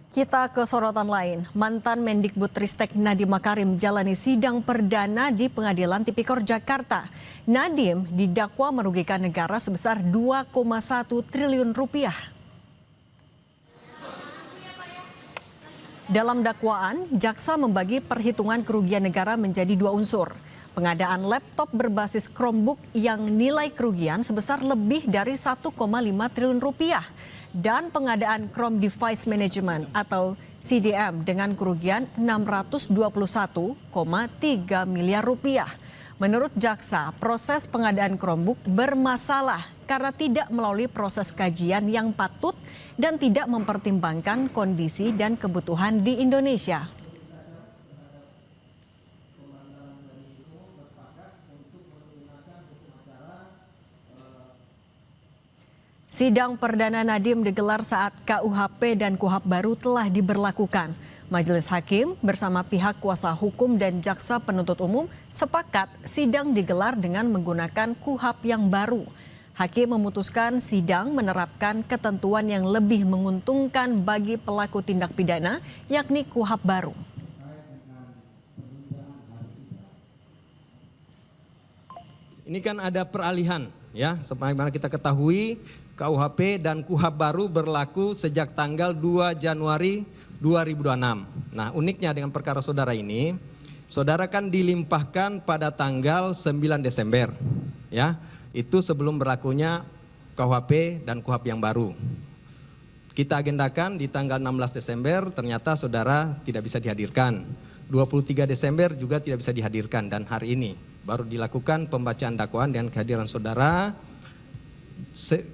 Kita ke sorotan lain. Mantan Mendikbudristek Nadiem Makarim jalani sidang perdana di Pengadilan Tipikor Jakarta. Nadiem didakwa merugikan negara sebesar 2,1 triliun rupiah. Dalam dakwaan, jaksa membagi perhitungan kerugian negara menjadi dua unsur. Pengadaan laptop berbasis Chromebook yang nilai kerugian sebesar lebih dari 1,5 triliun rupiah. Dan pengadaan Chrome Device Management atau CDM dengan kerugian 621,3 miliar rupiah. Menurut jaksa, proses pengadaan Chromebook bermasalah karena tidak melalui proses kajian yang patut dan tidak mempertimbangkan kondisi dan kebutuhan di Indonesia. Sidang perdana Nadiem digelar saat KUHP dan KUHAP baru telah diberlakukan. Majelis Hakim bersama pihak kuasa hukum dan jaksa penuntut umum sepakat sidang digelar dengan menggunakan KUHAP yang baru. Hakim memutuskan sidang menerapkan ketentuan yang lebih menguntungkan bagi pelaku tindak pidana, yakni KUHAP baru. Ini kan ada peralihan, ya, sebagaimana kita ketahui. KUHP dan KUHAP baru berlaku sejak tanggal 2 Januari 2026. Nah, uniknya dengan perkara saudara ini, saudara kan dilimpahkan pada tanggal 9 Desember. Ya, itu sebelum berlakunya KUHP dan KUHAP yang baru. Kita agendakan di tanggal 16 Desember, ternyata saudara tidak bisa dihadirkan. 23 Desember juga tidak bisa dihadirkan, dan hari ini baru dilakukan pembacaan dakwaan dengan kehadiran saudara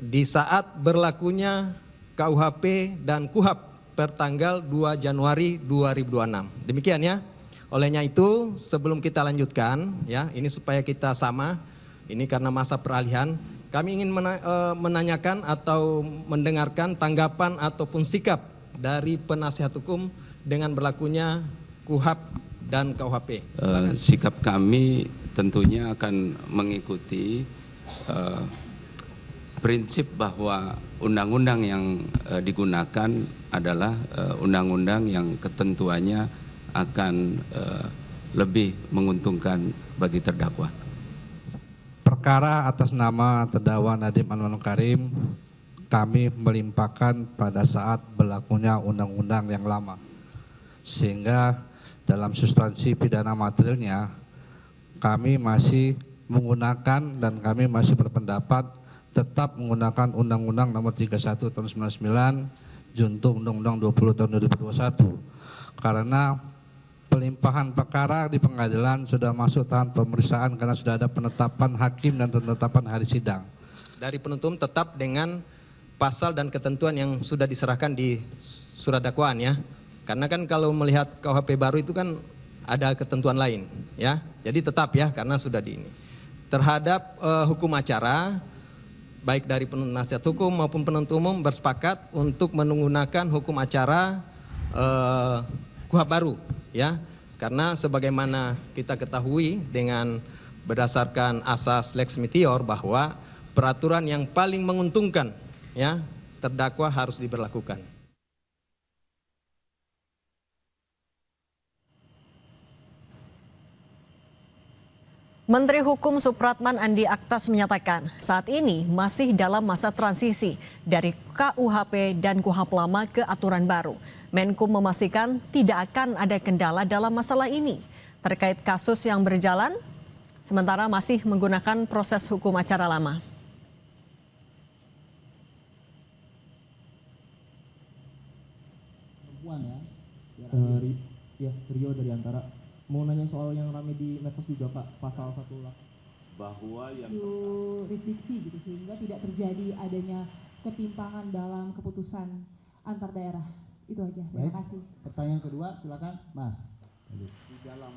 di saat berlakunya KUHP dan KUHAP per tanggal 2 Januari 2026. Demikian ya. Olehnya itu sebelum kita lanjutkan ya, ini supaya kita sama, ini karena masa peralihan, kami ingin menanyakan atau mendengarkan tanggapan ataupun sikap dari penasihat hukum dengan berlakunya KUHAP dan KUHP. Sikap kami tentunya akan mengikuti prinsip bahwa undang-undang yang digunakan adalah undang-undang yang ketentuannya akan lebih menguntungkan bagi terdakwa. Perkara atas nama terdakwa Nadiem Makarim kami melimpahkan pada saat berlakunya undang-undang yang lama, sehingga dalam substansi pidana materialnya kami masih menggunakan dan kami masih berpendapat tetap menggunakan Undang-Undang Nomor 31 Tahun 99 junto Undang-Undang 20 Tahun 2021. Karena pelimpahan perkara di pengadilan sudah masuk tahap pemeriksaan karena sudah ada penetapan hakim dan penetapan hari sidang. Dari penuntut umum tetap dengan pasal dan ketentuan yang sudah diserahkan di surat dakwaan ya. Karena kan kalau melihat KUHP baru itu kan ada ketentuan lain ya. Jadi tetap ya, karena sudah di ini. Terhadap hukum acara, baik dari penasihat hukum maupun penuntut umum bersepakat untuk menggunakan hukum acara KUHAP baru ya, karena sebagaimana kita ketahui dengan berdasarkan asas Lex Meteor bahwa peraturan yang paling menguntungkan ya terdakwa harus diberlakukan. Menteri Hukum Supratman Andi Aktas menyatakan saat ini masih dalam masa transisi dari KUHP dan KUHAP lama ke aturan baru. Menkum memastikan tidak akan ada kendala dalam masalah ini. Terkait kasus yang berjalan, sementara masih menggunakan proses hukum acara lama. Rio dari Antara. Mau nanya soal yang rame di medsos juga Pak, pasal 18 bahwa yang jurisdiksi gitu, sehingga tidak terjadi adanya ketimpangan dalam keputusan antar daerah. Itu aja. Terima kasih. Pertanyaan kedua silakan Mas. di dalam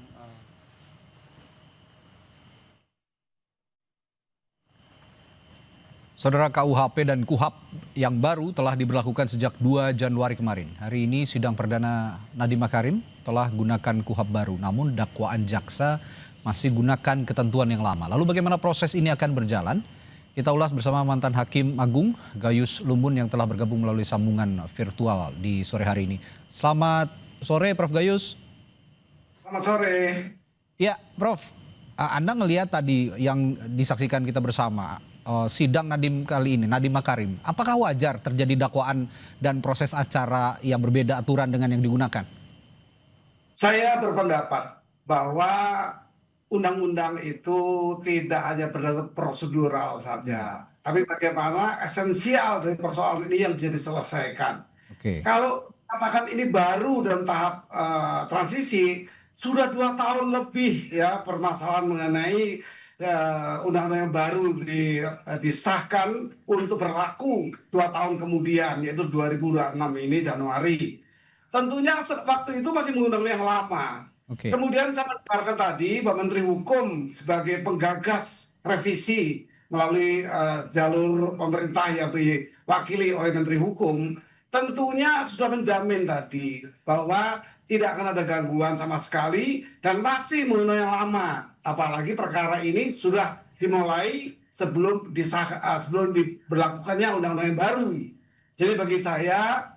Saudara, KUHP dan KUHAP yang baru telah diberlakukan sejak 2 Januari kemarin. Hari ini sidang perdana Nadiem Makarim telah gunakan KUHAP baru, namun dakwaan jaksa masih gunakan ketentuan yang lama. Lalu bagaimana proses ini akan berjalan? Kita ulas bersama mantan Hakim Agung Gayus Lumbun yang telah bergabung melalui sambungan virtual di sore hari ini. Selamat sore Prof Gayus. Selamat sore. Ya Prof, Anda ngelihat tadi yang disaksikan kita bersama, sidang Nadiem kali ini, Nadiem Makarim. Apakah wajar terjadi dakwaan dan proses acara yang berbeda aturan dengan yang digunakan? Saya berpendapat bahwa undang-undang itu tidak hanya berdasar prosedural saja, tapi bagaimana esensial dari persoalan ini yang bisa diselesaikan. Kalau katakan ini baru dalam tahap transisi, sudah 2 tahun lebih ya permasalahan mengenai undang-undang yang baru disahkan untuk berlaku 2 tahun kemudian, yaitu 2026 ini Januari. Tentunya waktu itu masih menggunakan yang lama. Kemudian saya mendengarkan tadi Pak Menteri Hukum sebagai penggagas revisi melalui jalur pemerintah yang diwakili oleh Menteri Hukum, tentunya sudah menjamin tadi bahwa tidak akan ada gangguan sama sekali dan masih menggunakan yang lama. Apalagi perkara ini sudah dimulai sebelum diberlakukannya undang-undang yang baru. Jadi bagi saya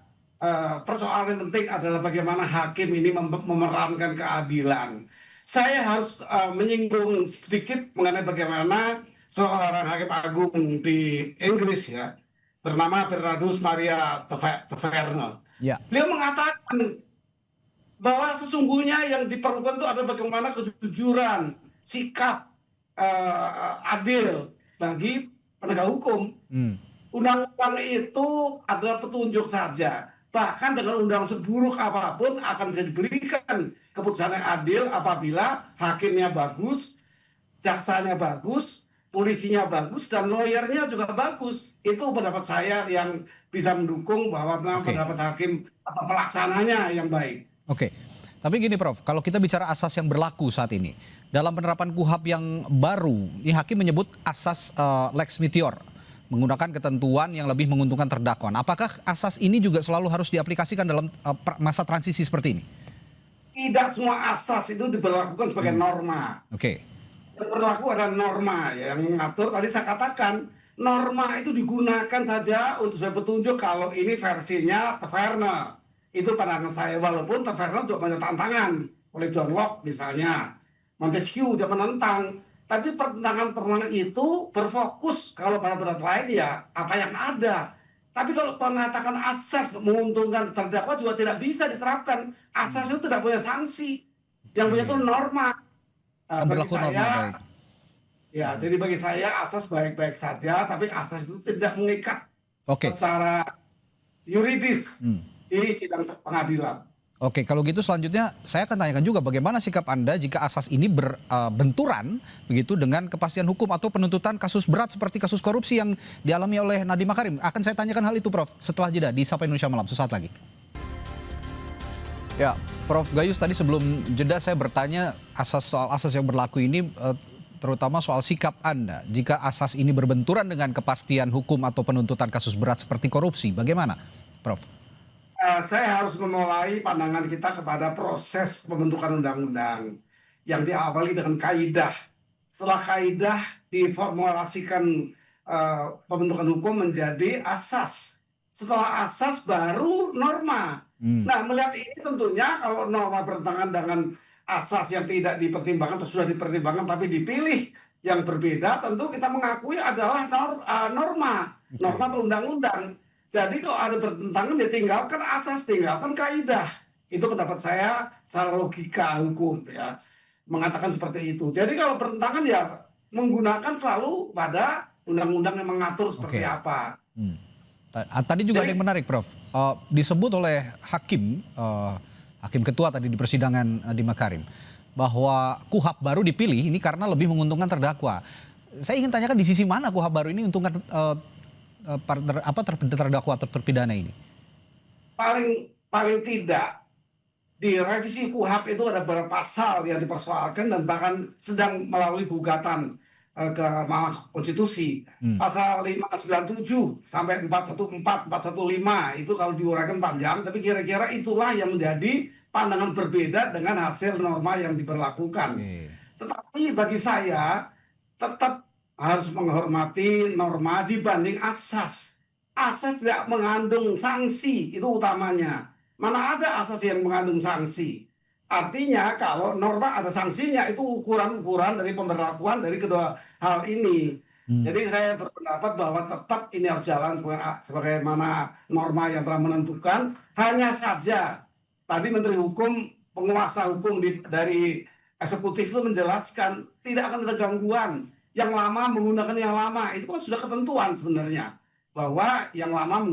persoalan yang penting adalah bagaimana hakim ini memerankan keadilan. Saya harus menyinggung sedikit mengenai bagaimana seorang hakim agung di Inggris ya, bernama Bernardus Maria Taverner. Beliau mengatakan bahwa sesungguhnya yang diperlukan itu adalah bagaimana kejujuran, sikap adil bagi penegak hukum. Undang-undang itu adalah petunjuk saja. Bahkan dengan undang seburuk apapun akan bisa diberikan keputusan yang adil apabila hakimnya bagus, jaksanya bagus, polisinya bagus, dan lawyernya juga bagus. Itu pendapat saya yang bisa mendukung bahwa memang pendapat hakim pelaksananya yang baik. Tapi gini Prof, kalau kita bicara asas yang berlaku saat ini, dalam penerapan KUHAP yang baru, ini hakim menyebut asas Lex Meteor, menggunakan ketentuan yang lebih menguntungkan terdakwa. Apakah asas ini juga selalu harus diaplikasikan dalam masa transisi seperti ini? Tidak semua asas itu diberlakukan sebagai norma. Yang berlaku adalah norma yang mengatur. Tadi saya katakan norma itu digunakan saja untuk sebagai petunjuk kalau ini versinya Taverner. Itu pandangan saya, walaupun Taverner juga banyak tantangan oleh John Locke misalnya, Montesquieu juga menentang. Tapi pertentangan itu berfokus kalau pada berat lain ya apa yang ada. Tapi kalau mengatakan asas menguntungkan terdakwa juga tidak bisa diterapkan. Asas itu tidak punya sanksi. Yang punya itu norma. Bagi saya, ya jadi bagi saya asas baik-baik saja, tapi asas itu tidak mengikat secara yuridis di sidang pengadilan. Kalau gitu selanjutnya saya akan tanyakan juga bagaimana sikap Anda jika asas ini berbenturan begitu dengan kepastian hukum atau penuntutan kasus berat seperti kasus korupsi yang dialami oleh Nadiem Makarim. Akan saya tanyakan hal itu Prof setelah jeda di Sapa Indonesia Malam sesaat lagi. Ya, Prof Gayus, tadi sebelum jeda saya bertanya soal asas yang berlaku ini, terutama soal sikap Anda jika asas ini berbenturan dengan kepastian hukum atau penuntutan kasus berat seperti korupsi. Bagaimana Prof? Saya harus memulai pandangan kita kepada proses pembentukan undang-undang yang diawali dengan kaidah. Setelah kaidah diformulasikan pembentukan hukum menjadi asas. Setelah asas baru norma. Nah, melihat ini tentunya kalau norma bertentangan dengan asas yang tidak dipertimbangkan atau sudah dipertimbangkan tapi dipilih yang berbeda, tentu kita mengakui adalah norma perundang-undang. Jadi kalau ada bertentangan ya tinggalkan asas, tinggalkan kaidah. Itu pendapat saya secara logika hukum ya, mengatakan seperti itu. Jadi kalau bertentangan ya menggunakan selalu pada undang-undang yang mengatur seperti apa. Tadi juga ada yang menarik Prof. Disebut oleh hakim ketua tadi di persidangan Nadiem Makarim bahwa KUHAP baru dipilih ini karena lebih menguntungkan terdakwa. Saya ingin tanyakan di sisi mana KUHAP baru ini menguntungkan terdakwa atau terpidana ini? Paling tidak di revisi KUHAP itu ada beberapa pasal yang dipersoalkan dan bahkan sedang melalui gugatan ke Mahkamah Konstitusi. Pasal 597 sampai 414, 415 itu kalau diuraikan panjang, tapi kira-kira itulah yang menjadi pandangan berbeda dengan hasil norma yang diberlakukan. Tetapi bagi saya tetap harus menghormati norma dibanding asas. Asas tidak mengandung sanksi, itu utamanya. Mana ada asas yang mengandung sanksi? Artinya kalau norma ada sanksinya, itu ukuran-ukuran dari pemberlakuan dari kedua hal ini. Jadi saya berpendapat bahwa tetap ini harus jalan sebagaimana norma yang telah menentukan. Hanya saja tadi Menteri Hukum, penguasa hukum dari eksekutif itu menjelaskan tidak akan ada gangguan. Yang lama menggunakan yang lama, itu kan sudah ketentuan sebenarnya. Bahwa yang lama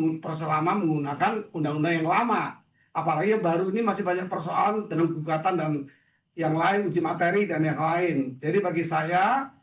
menggunakan undang-undang yang lama. Apalagi yang baru ini masih banyak persoalan dengan gugatan dan yang lain, uji materi dan yang lain. Jadi bagi saya,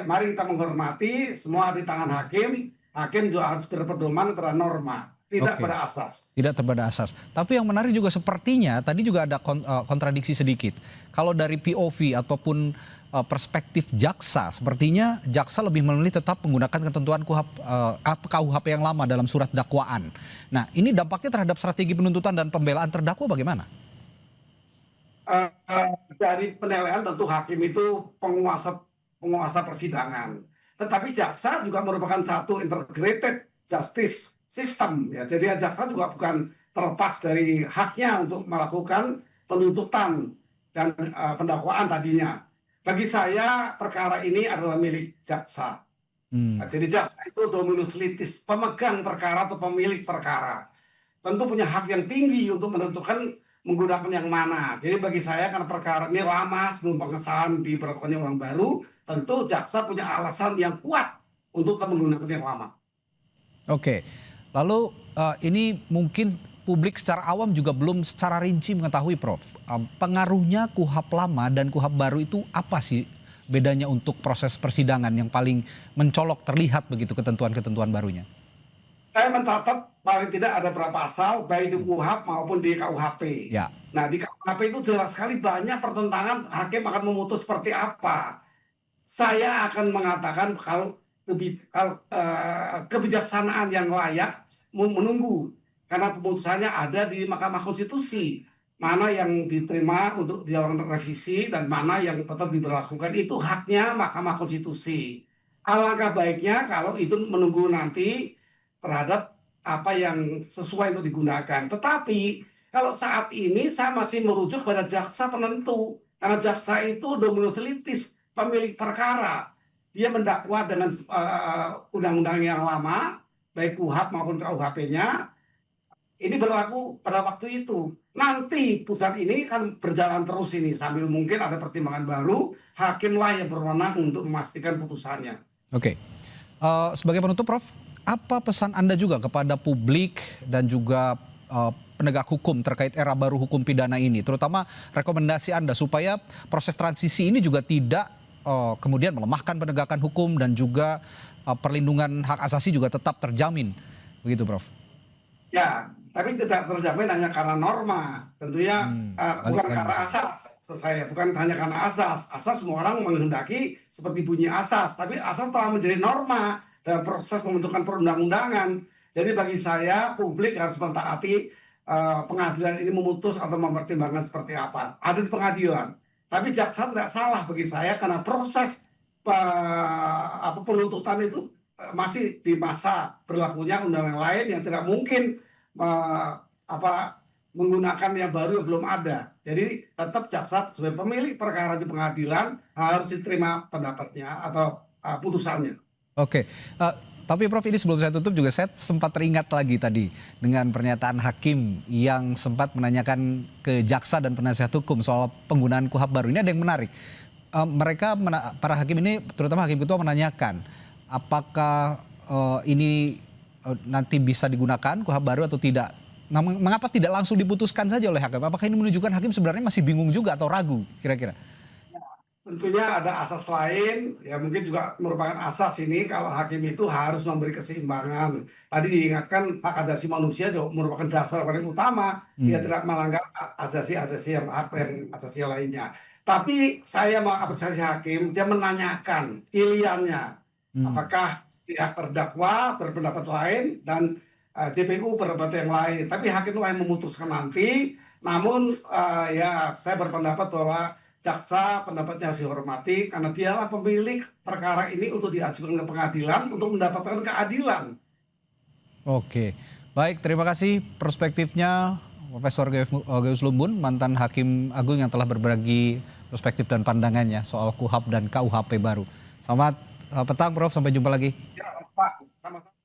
mari kita menghormati semua di tangan hakim. Hakim juga harus berpedoman pada norma, tidak pada asas. Tidak pada asas. Tapi yang menarik juga sepertinya tadi juga ada kontradiksi sedikit. Kalau dari POV ataupun perspektif jaksa, sepertinya jaksa lebih memilih tetap menggunakan ketentuan KUHP yang lama dalam surat dakwaan. Nah, ini dampaknya terhadap strategi penuntutan dan pembelaan terdakwa bagaimana? Dari penilaian tentu hakim itu penguasa persidangan. Tetapi jaksa juga merupakan satu integrated justice system. Ya. Jadi jaksa juga bukan terlepas dari haknya untuk melakukan penuntutan dan pendakwaan tadinya. Bagi saya perkara ini adalah milik jaksa. Jadi jaksa itu dominus litis, pemegang perkara atau pemilik perkara. Tentu punya hak yang tinggi untuk menentukan menggunakan yang mana. Jadi bagi saya karena perkara ini lama sebelum pengesahan diberlakukannya uang baru, tentu jaksa punya alasan yang kuat untuk menggunakan yang lama. Oke, lalu ini mungkin publik secara awam juga belum secara rinci mengetahui, Prof. Pengaruhnya KUHP lama dan KUHP baru itu apa sih bedanya untuk proses persidangan yang paling mencolok terlihat begitu ketentuan-ketentuan barunya? Saya mencatat paling tidak ada berapa pasal baik di KUHP maupun di KUHP. Ya. Nah di KUHP itu jelas sekali banyak pertentangan, hakim akan memutus seperti apa. Saya akan mengatakan kalau kebijaksanaan yang layak menunggu. Karena pemutusannya ada di Mahkamah Konstitusi. Mana yang diterima untuk dilakukan revisi dan mana yang tetap diberlakukan itu haknya Mahkamah Konstitusi. Alangkah baiknya kalau itu menunggu nanti terhadap apa yang sesuai untuk digunakan. Tetapi kalau saat ini saya masih merujuk pada jaksa penentu. Karena jaksa itu dominus litis, pemilik perkara. Dia mendakwa dengan undang-undang yang lama, baik KUHP maupun KUHP-nya. Ini berlaku pada waktu itu. Nanti putusan ini kan berjalan terus ini sambil mungkin ada pertimbangan baru, hakimlah yang berwenang untuk memastikan putusannya. Oke. Sebagai penutup, Prof, apa pesan Anda juga kepada publik dan juga penegak hukum terkait era baru hukum pidana ini, terutama rekomendasi Anda supaya proses transisi ini juga tidak kemudian melemahkan penegakan hukum dan juga perlindungan hak asasi juga tetap terjamin, begitu, Prof? Ya, tapi tidak terjamin hanya karena norma, tentunya bukan karena asas. Saya bukan hanya karena asas. Asas semua orang menghendaki seperti bunyi asas, tapi asas telah menjadi norma dalam proses pembentukan perundang-undangan. Jadi bagi saya publik harus mentaati pengadilan ini memutus atau mempertimbangkan seperti apa. Ada di pengadilan. Tapi jaksa tidak salah bagi saya karena proses penuntutan itu masih di masa berlakunya undang-undang lain yang tidak mungkin menggunakan yang baru yang belum ada. Jadi tetap jaksa sebagai pemilik perkara di pengadilan harus diterima pendapatnya atau putusannya. Oke, tapi Prof, ini sebelum saya tutup juga saya sempat teringat lagi tadi dengan pernyataan hakim yang sempat menanyakan ke jaksa dan penasihat hukum soal penggunaan KUHP baru. Ini ada yang menarik. Para hakim ini, terutama hakim ketua, menanyakan apakah ini nanti bisa digunakan KUHP baru atau tidak. Nah, mengapa tidak langsung diputuskan saja oleh hakim? Apakah ini menunjukkan hakim sebenarnya masih bingung juga atau ragu kira-kira? Tentunya ada asas lain, ya mungkin juga merupakan asas ini kalau hakim itu harus memberi keseimbangan. Tadi diingatkan hak asasi manusia juga merupakan dasar paling utama sehingga tidak melanggar asasi yang asasi lainnya. Tapi saya mengapresiasi hakim, dia menanyakan pilihannya. Apakah pihak terdakwa berpendapat lain dan JPU berpendapat yang lain. Tapi hakim lain memutuskan nanti. Namun ya saya berpendapat bahwa jaksa pendapatnya harus dihormati karena dialah pemilik perkara ini untuk diajukan ke pengadilan untuk mendapatkan keadilan. Oke, baik, terima kasih perspektifnya Profesor Gayus Lumbun, mantan Hakim Agung yang telah berbagi perspektif dan pandangannya soal KUHP dan KUHP baru. Selamat petang Prof, sampai jumpa lagi. Ya Pak, sama-sama.